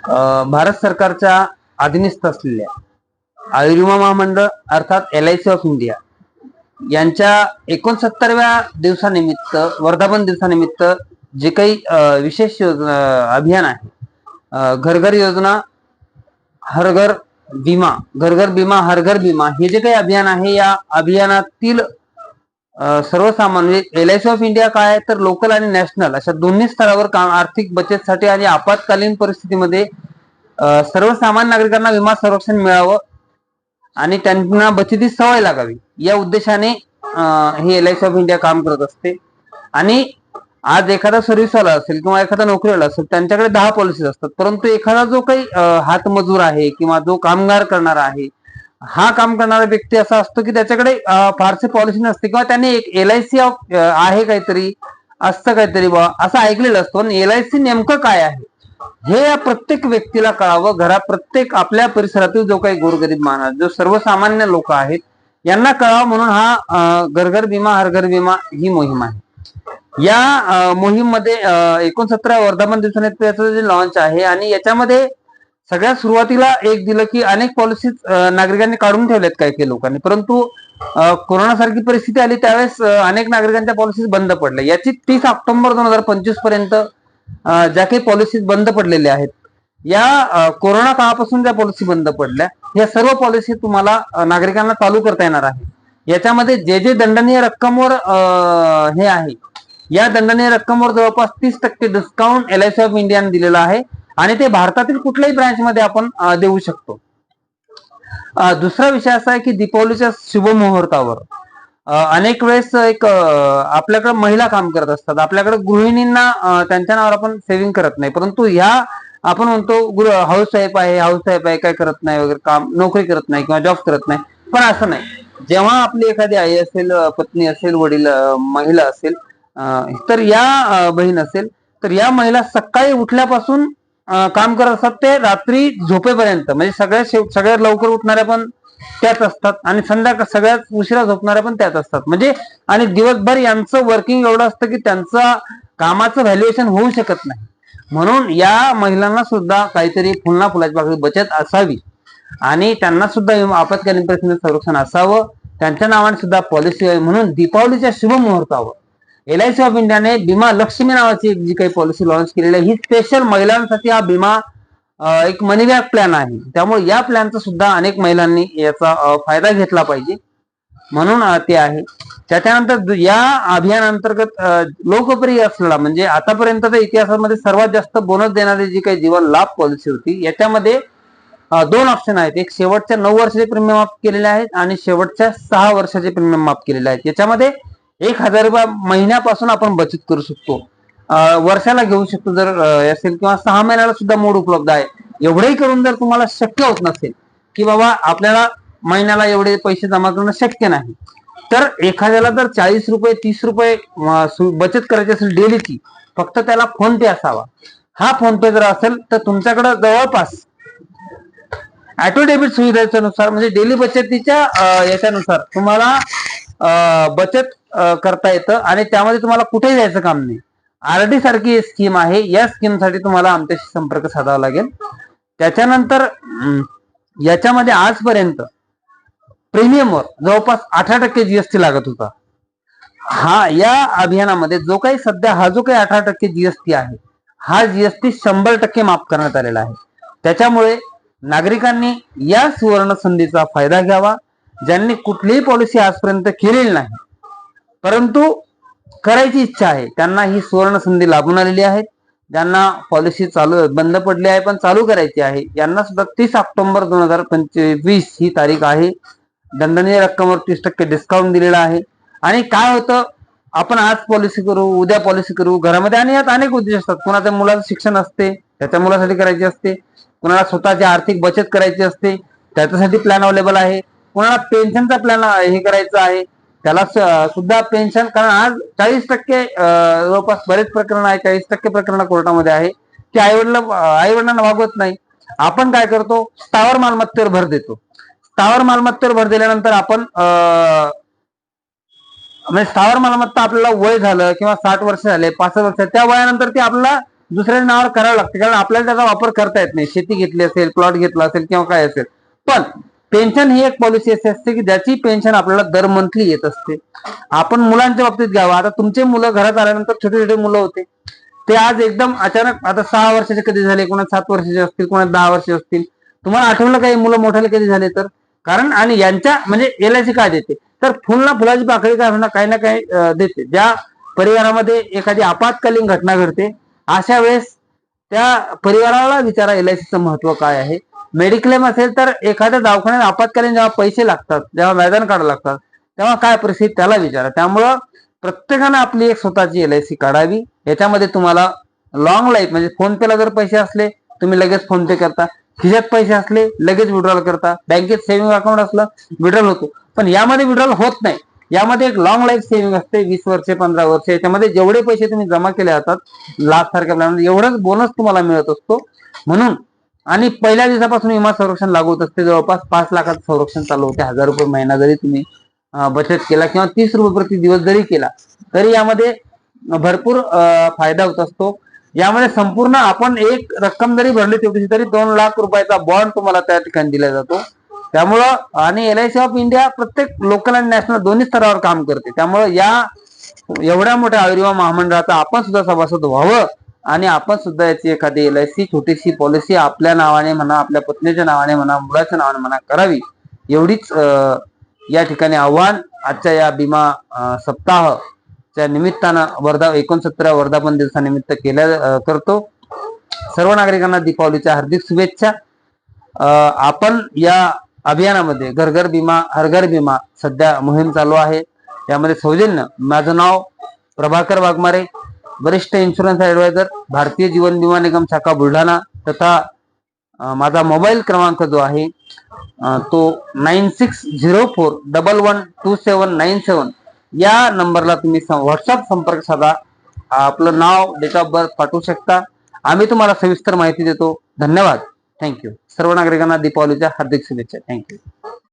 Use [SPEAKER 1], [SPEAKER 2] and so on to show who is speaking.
[SPEAKER 1] भारत सरकारच्या अधीनस्थ असलेल्या आयुर्विमा महामंडळ अर्थात LIC ऑफ इंडिया यांच्या 69व्या दिवसानिमित्त वर्धापन दिवसानिमित्त जे काही विशेष अभियान आहे, घर घर योजना हर घर बीमा, घर घर बीमा हर घर बीमा, हे जे काही अभियान आहे या अभियानातील सर्वसामान्य LIC ऑफ इंडिया काय आहे तर लोकल आणि नॅशनल अशा दोन्ही स्तरावर काम आर्थिक बचतीसाठी आणि आपत्कालीन परिस्थितीमध्ये सर्वसामान्य नागरिकांना विमा संरक्षण मिळावं आणि त्यांना बचतीची सवय लागावी या उद्देशाने हे LIC ऑफ इंडिया काम करत असते. आणि आज एखादा सर्व्हिसवाला असेल किंवा एखादा नोकरीवाला असेल त्यांच्याकडे 10 पॉलिसीज असतात, परंतु एखादा जो काही हातमजूर आहे किंवा जो कामगार करणारा आहे, हा काम करणारा व्यक्ती असा असतो की त्याच्याकडे फारसे पॉलिसी नसते किंवा त्याने एक LIC आहे काहीतरी असतं काहीतरी बा असं ऐकलेलं असतं. पण LIC नेमकं काय आहे हे या प्रत्येक व्यक्तीला कळावं. प्रत्येक आपल्या परिसरातील जो काही गोरगरीब माणूस, जो सर्वसामान्य लोक आहेत यांना कळावं म्हणून हा घर घर बीमा हर घर बीमा ही मोहीम आहे. या मोहीम मध्ये 69 वर्धापन दिवसानिमित्त जे लॉन्च आहे आणि याच्यामध्ये सगळ्यात सुरुवातीला एक दिलं की अनेक पॉलिसीज नागरिकांनी काढून ठेवल्यात काही लोकांनी, परंतु कोरोना सारखी परिस्थिती आली त्यावेळेस अनेक नागरिकांच्या पॉलिसीज बंद पडल्या. याची 30 ऑक्टोबर 2025 पर्यंत ज्या काही पॉलिसीज बंद पडलेल्या आहेत, या कोरोना काळापासून ज्या पॉलिसी बंद पडल्या या सर्व पॉलिसी तुम्हाला नागरिकांना चालू करता येणार आहे. याच्यामध्ये जे जे दंडनीय रक्कमवर हे आहे, या दंडनीय रक्कमवर जवळपास 30% डिस्काउंट LIC ऑफ इंडियाने दिलेला आहे आणि ते भारतातील कुठल्याही ब्रँच मध्ये आपण देऊ शकतो. दुसरा विषय असा आहे की दीपावलीच्या शुभ मुहूर्तावर अनेक वेळेस एक आपल्याकडे महिला काम करत असतात, आपल्याकडे गृहिणींना त्यांच्या नावावर आपण सेव्हिंग करत नाही, परंतु ह्या आपण म्हणतो हाऊस वाईफ आहे काय करत नाही वगैरे, काम नोकरी करत नाही किंवा जॉब करत नाही. पण असं नाही. जेव्हा आपली एखादी आई असेल, पत्नी असेल, वडील महिला असेल, तर या बहीण असेल, तर या महिला सकाळी उठल्यापासून काम करत असतात ते रात्री झोपेपर्यंत. म्हणजे सगळ्यात लवकर उठणाऱ्या पण त्याच असतात आणि सगळ्यात उशिरा झोपणाऱ्या पण त्याच असतात. म्हणजे आणि दिवसभर यांचं वर्किंग एवढं असतं की त्यांचं कामाचं व्हॅल्युएशन होऊ शकत नाही. म्हणून या महिलांना सुद्धा काहीतरी फुलाची पाकळी बचत असावी आणि त्यांना सुद्धा आपत्कालीन परिस्थितीत संरक्षण असावं, त्यांच्या नावाने सुद्धा पॉलिसी आहे. म्हणून दीपावलीच्या शुभ मुहूर्तावर LIC ऑफ इंडियाने बीमा लक्ष्मी नावाची जी काही पॉलिसी लॉन्च केलेली आहे, ही स्पेशल महिलांसाठी हा बीमा एक मनी बॅक प्लॅन आहे. त्यामुळे या प्लॅनचा सुद्धा अनेक महिलांनी याचा फायदा घेतला पाहिजे म्हणून ते आहे. त्याच्यानंतर या अभियानांतर्गत लोकप्रिय असलेला म्हणजे आतापर्यंत इतिहासामध्ये सर्वात जास्त बोनस देणारी जी काही जीवन लाभ पॉलिसी होती, याच्यामध्ये 2 ऑप्शन आहेत. एक शेवटच्या 9 वर्षाचे प्रीमियम माफ केलेले आहेत आणि शेवटच्या 6 वर्षाचे प्रीमियम माफ केलेले आहेत. याच्यामध्ये 1000 रुपये महिन्यापासून आपण बचत करू शकतो, वर्षाला घेऊ शकतो जर असेल, किंवा 6 महिन्याला सुद्धा मोड उपलब्ध आहे. एवढंही करून जर तुम्हाला शक्य होत नसेल की बाबा आपल्याला महिन्याला एवढे पैसे जमा करणं शक्य नाही, तर एखाद्याला जर 40 रुपये 30 रुपये बचत करायची असेल डेलीची, फक्त त्याला फोन पे असावा. हा फोन पे जर असेल तर तुमच्याकडे जवळपास ऑटो डेबिट सुविधेनुसार म्हणजे डेली बचतीच्या याच्यानुसार तुम्हाला बचत करता येतं आणि त्यामध्ये तुम्हाला कुठेही जायचं काम नाही. RD सारखी स्कीम आहे. या स्कीमसाठी तुम्हाला आमच्याशी संपर्क साधावा लागेल. त्याच्यानंतर याच्यामध्ये आजपर्यंत प्रीमियमवर जवळपास 18% GST लागत होता. या अभियानामध्ये जो काही सध्या हा जो काही 18% GST आहे, हा GST 100% माफ करण्यात आलेला आहे. त्याच्यामुळे नागरिकांनी या सुवर्ण संधीचा फायदा घ्यावा. ज्यांनी कुठलीही पॉलिसी आजपर्यंत केलेली नाही परंतु करायची इच्छा आहे, त्यांना ही सुवर्ण संधी लाभून आलेली आहे. ज्यांना पॉलिसी बंद पडली आहे पण चालू करायची आहे, यांना सुद्धा 30 ऑक्टोबर 2025 ही तारीख आहे. दंडनीय रक्कमवर 30% डिस्काउंट दिलेला आहे. आणि काय होतं, आपण आज पॉलिसी करू, उद्या पॉलिसी करू घरामध्ये, आणि यात अनेक उद्देश असतात. कोणाच्या मुलाचं शिक्षण असते, त्याच्या मुलासाठी करायची असते. कोणाला स्वतःची आर्थिक बचत करायची असते, त्याच्यासाठी प्लॅन अवेलेबल आहे. कोणाला पेन्शनचा प्लॅन हे करायचा आहे, त्याला सुद्धा पेन्शन, कारण आज 40% जवळपास बरेच प्रकरण आहे, 40% प्रकरण कोर्टामध्ये आहे की आईवडिलांना भागवत नाही. आपण काय करतो, स्थावर मालमत्तेवर भर देतो. स्थावर मालमत्तेवर भर दिल्यानंतर आपण म्हणजे स्थावर मालमत्ता आपल्याला वय झालं किंवा 60 वर्ष झाले, 65 वर्ष, त्या वयानंतर ती आपल्याला दुसऱ्या नावावर करावं लागते, कारण आपल्याला त्याचा वापर करता येत नाही. शेती घेतली असेल, प्लॉट घेतला असेल किंवा काय असेल. पण पेन्शन ही एक पॉलिसी अशी असते की ज्याची पेन्शन आपल्याला दर मंथली येत असते. आपण मुलांच्या बाबतीत घ्यावा, आता तुमचे मुलं घरात आल्यानंतर छोटे छोटे मुलं होते, ते आज एकदम अचानक आता 6 वर्षाचे कधी झाले, कोणा 7 वर्षाचे असतील, कोणा 10 वर्षाचे असतील. तुम्हाला आठवलं काही मुलं मोठ्याले कधी झाले तर? कारण आणि यांच्या म्हणजे एलआयसी काय देते तर फुलना फुलाची पाकळी काय म्हणा काही ना काही देते. ज्या परिवारामध्ये एखादी आपत्कालीन घटना घडते अशा वेळेस त्या परिवाराला विचारा एलआयसीचं महत्व काय आहे. मेडिक्लेम असेल तर एखाद्या दवाखान्यात आपत्कालीन जेव्हा पैसे लागतात, जेव्हा मैदान काढावं लागतात, तेव्हा काय परिस्थिती त्याला विचारा. त्यामुळं प्रत्येकानं आपली एक स्वतःची एलआयसी काढावी. याच्यामध्ये तुम्हाला लॉंग लाईफ म्हणजे फोन पेला जर पैसे असले तुम्ही लगेच फोन पे करता, खिशात पैसे असले लगेच विड्रॉल करता, बँकेत सेव्हिंग अकाउंट असलं विड्रॉल होतो. पण यामध्ये विड्रॉल होत नाही. यामध्ये एक लॉंग लाईफ सेव्हिंग असते, 20 वर्षे 15 वर्षे. याच्यामध्ये जेवढे पैसे तुम्ही जमा केले जातात लाख सारख्या प्लॅनमध्ये एवढंच बोनस तुम्हाला मिळत असतो. म्हणून आणि पहिल्या दिवसापासून विमा संरक्षण लागू होत असते. जवळपास 5 लाखाचं संरक्षण चालू होते. 1000 रुपये महिना जरी तुम्ही बचत केला किंवा 30 रुपये प्रति दिवस जरी केला तरी यामध्ये भरपूर फायदा होत असतो. यामध्ये संपूर्ण आपण एक रक्कम जरी भरली तेवढी तरी 2 लाख रुपयाचा बॉन्ड तुम्हाला त्या ठिकाणी दिला जातो. त्यामुळं आणि एलआयसी ऑफ इंडिया प्रत्येक लोकल आणि नॅशनल दोन्ही स्तरावर काम करते. त्यामुळं या एवढ्या मोठ्या आयुर्विमा महामंडळाचा आपण सुद्धा सभासद व्हावं आणि आपण सुद्धा याची एखादी एलआयसी छोटीशी पॉलिसी आपल्या नावाने म्हणा, आपल्या पत्नीच्या नावाने म्हणा, मुलाच्या नावाने म्हणा करावी. एवढीच या ठिकाणी आव्हान आजच्या या भीमा सप्ताहाच्या निमित्तानं 69व्या वर्धापन दिवसानिमित्त करतो. सर्व नागरिकांना दीपावलीच्या हार्दिक शुभेच्छा. आपण या अभियानामध्ये घर घर भीमा हर घर भीमा सध्या मोहीम चालू आहे. यामध्ये सौजन्य माझं नाव प्रभाकर वाघमारे, वरिष्ठ इन्शुरन्स ऍडवायझर, भारतीय जीवन विमा निगम शाखा बुलढाणा, तथा माझा मोबाईल क्रमांक जो आहे तो 9604112797 या नंबरला तुम्ही व्हॉट्सअप संपर्क साधा. आपलं नाव, डेट ऑफ बर्थ पाठवू शकता. आम्ही तुम्हाला सविस्तर माहिती देतो. धन्यवाद. थँक्यू. सर्व नागरिकांना दीपावलीच्या हार्दिक शुभेच्छा. थँक्यू.